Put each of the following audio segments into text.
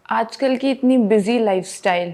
आजकल की इतनी बिजी लाइफस्टाइल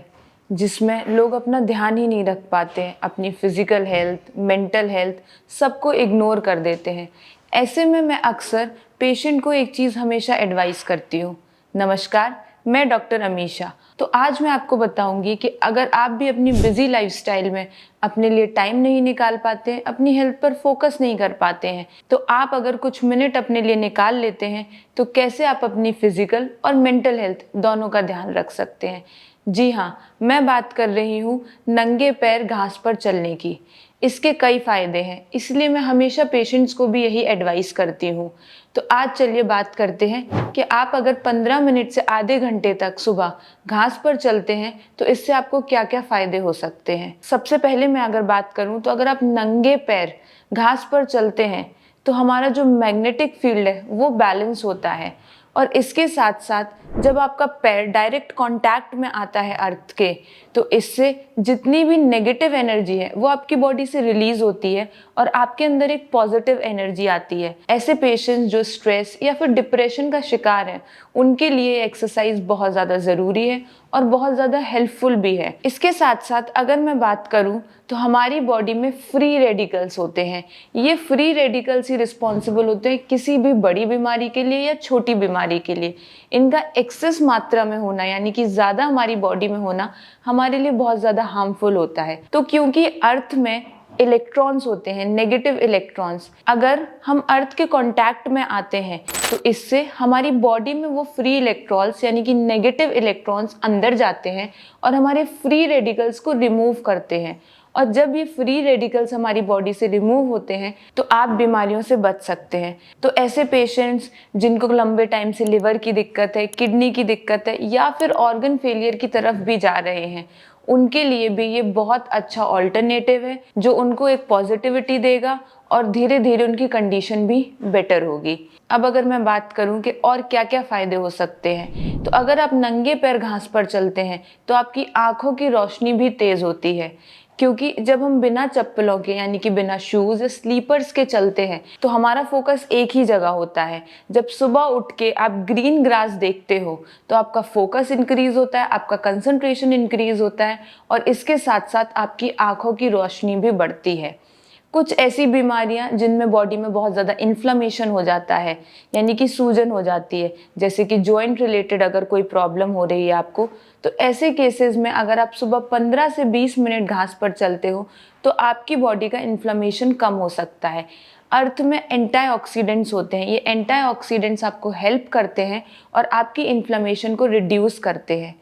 जिसमें लोग अपना ध्यान ही नहीं रख पाते हैं, अपनी फिजिकल हेल्थ, मेंटल हेल्थ सबको इग्नोर कर देते हैं। ऐसे में मैं अक्सर पेशेंट को एक चीज़ हमेशा एडवाइस करती हूँ। नमस्कार, मैं डॉक्टर अमीशा। तो आज मैं आपको बताऊंगी कि अगर आप भी अपनी बिजी लाइफस्टाइल में अपने लिए टाइम नहीं निकाल पाते हैं, अपनी हेल्थ पर फोकस नहीं कर पाते हैं, तो आप अगर कुछ मिनट अपने लिए निकाल लेते हैं तो कैसे आप अपनी फिजिकल और मेंटल हेल्थ दोनों का ध्यान रख सकते हैं। जी हाँ, मैं बात कर रही हूँ नंगे पैर घास पर चलने की। इसके कई फायदे हैं, इसलिए मैं हमेशा पेशेंट्स को भी यही एडवाइस करती हूँ। तो आज चलिए बात करते हैं कि आप अगर 15 मिनट से आधे घंटे तक सुबह घास पर चलते हैं तो इससे आपको क्या क्या फायदे हो सकते हैं। सबसे पहले मैं अगर बात करूँ तो अगर आप नंगे पैर घास पर चलते हैं तो हमारा जो मैग्नेटिक फील्ड है वो बैलेंस होता है, और इसके साथ साथ जब आपका पैर डायरेक्ट कांटेक्ट में आता है अर्थ के, तो इससे जितनी भी नेगेटिव एनर्जी है वो आपकी बॉडी से रिलीज होती है और आपके अंदर एक पॉजिटिव एनर्जी आती है। ऐसे पेशेंट्स जो स्ट्रेस या फिर डिप्रेशन का शिकार हैं, उनके लिए एक्सरसाइज बहुत ज़्यादा ज़रूरी है और बहुत ज़्यादा हेल्पफुल भी है। इसके साथ साथ अगर मैं बात करूँ तो हमारी बॉडी में फ्री रेडिकल्स होते हैं। ये फ्री रेडिकल्स ही रिस्पॉन्सिबल होते हैं किसी भी बड़ी बीमारी के लिए या छोटी बीमारी के लिए। इनका एक्सेस मात्रा में होना यानी कि ज़्यादा हमारी बॉडी में होना हमारे लिए बहुत ज़्यादा हार्मफुल होता है। तो क्योंकि अर्थ में इलेक्ट्रॉन्स होते हैं, नेगेटिव इलेक्ट्रॉन्स, अगर हम अर्थ के कांटेक्ट में आते हैं तो इससे हमारी बॉडी में वो फ्री इलेक्ट्रॉन्स यानी कि नेगेटिव इलेक्ट्रॉन्स अंदर जाते हैं और हमारे फ्री रेडिकल्स को रिमूव करते हैं। और जब ये फ्री रेडिकल्स हमारी बॉडी से रिमूव होते हैं तो आप बीमारियों से बच सकते हैं। तो ऐसे पेशेंट्स जिनको लंबे टाइम से लिवर की दिक्कत है, किडनी की दिक्कत है या फिर ऑर्गन फेलियर की तरफ भी जा रहे हैं, उनके लिए भी ये बहुत अच्छा ऑल्टरनेटिव है जो उनको एक पॉजिटिविटी देगा और धीरे धीरे उनकी कंडीशन भी बेटर होगी। अब अगर मैं बात करूं कि और क्या क्या फायदे हो सकते हैं, तो अगर आप नंगे पैर घास पर चलते हैं तो आपकी आंखों की रोशनी भी तेज होती है, क्योंकि जब हम बिना चप्पलों के यानी कि बिना शूज या स्लीपर्स के चलते हैं तो हमारा फोकस एक ही जगह होता है। जब सुबह उठ के आप ग्रीन ग्रास देखते हो तो आपका फोकस इंक्रीज होता है, आपका कंसंट्रेशन इंक्रीज होता है और इसके साथ साथ आपकी आंखों की रोशनी भी बढ़ती है। कुछ ऐसी बीमारियां जिनमें बॉडी में बहुत ज़्यादा इन्फ्लेमेशन हो जाता है यानी कि सूजन हो जाती है, जैसे कि जॉइंट रिलेटेड अगर कोई प्रॉब्लम हो रही है आपको, तो ऐसे केसेस में अगर आप सुबह 15 से 20 मिनट घास पर चलते हो तो आपकी बॉडी का इन्फ्लेमेशन कम हो सकता है। अर्थ में एंटीऑक्सीडेंट्स होते हैं, ये एंटीऑक्सीडेंट्स आपको हेल्प करते हैं और आपकी इन्फ्लेमेशन को रिड्यूस करते हैं।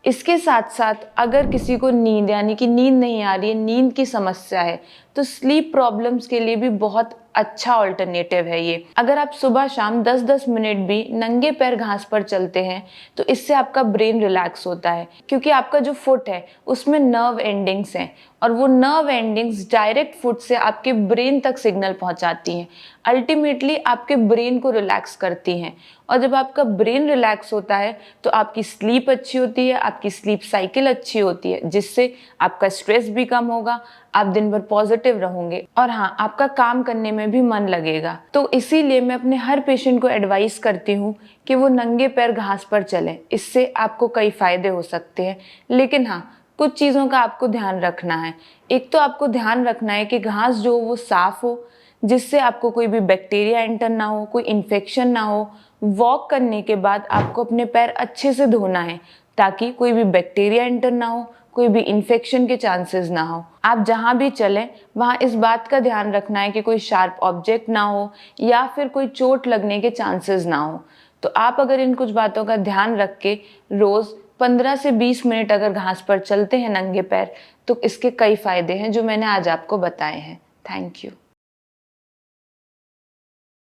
इसके साथ साथ अगर किसी को नींद यानी कि नींद नहीं आ रही है, नींद की समस्या है, तो स्लीप प्रॉब्लम्स के लिए भी बहुत अच्छा ऑल्टरनेटिव है ये। अगर आप सुबह शाम 10-10 मिनट भी नंगे पैर घास पर चलते हैं तो इससे आपका ब्रेन रिलैक्स होता है, क्योंकि आपका जो फुट है उसमें नर्व एंडिंग्स हैं और वो नर्व एंडिंग्स डायरेक्ट फुट से आपके ब्रेन तक सिग्नल पहुंचाती हैं, अल्टीमेटली आपके ब्रेन को रिलैक्स करती हैं। और जब आपका ब्रेन रिलैक्स होता है तो आपकी स्लीप अच्छी होती है, आपकी स्लीप साइकिल अच्छी होती है, जिससे आपका स्ट्रेस भी कम होगा, आप दिन भर पॉजिटिव रहोगे और हाँ, आपका काम करने में भी मन लगेगा। तो इसीलिए मैं अपने हर पेशेंट को एडवाइस करती हूँ कि वो नंगे पैर घास पर चलें। इससे आपको कई फायदे हो सकते हैं, लेकिन हाँ, कुछ चीज़ों का आपको ध्यान रखना है। एक तो आपको ध्यान रखना है कि घास जो वो साफ हो, जिससे आपको कोई भी बैक्टीरिया एंटर ना हो, कोई इन्फेक्शन ना हो। वॉक करने के बाद आपको अपने पैर अच्छे से धोना है ताकि कोई भी बैक्टीरिया एंटर ना हो, कोई भी इन्फेक्शन के चांसेस ना हो। आप जहाँ भी चलें वहाँ इस बात का ध्यान रखना है कि कोई शार्प ऑब्जेक्ट ना हो या फिर कोई चोट लगने के चांसेस ना हो। तो आप अगर इन कुछ बातों का ध्यान रख के रोज़ 15 से 20 मिनट अगर घास पर चलते हैं नंगे पैर, तो इसके कई फायदे हैं जो मैंने आज आपको बताए हैं। Thank you.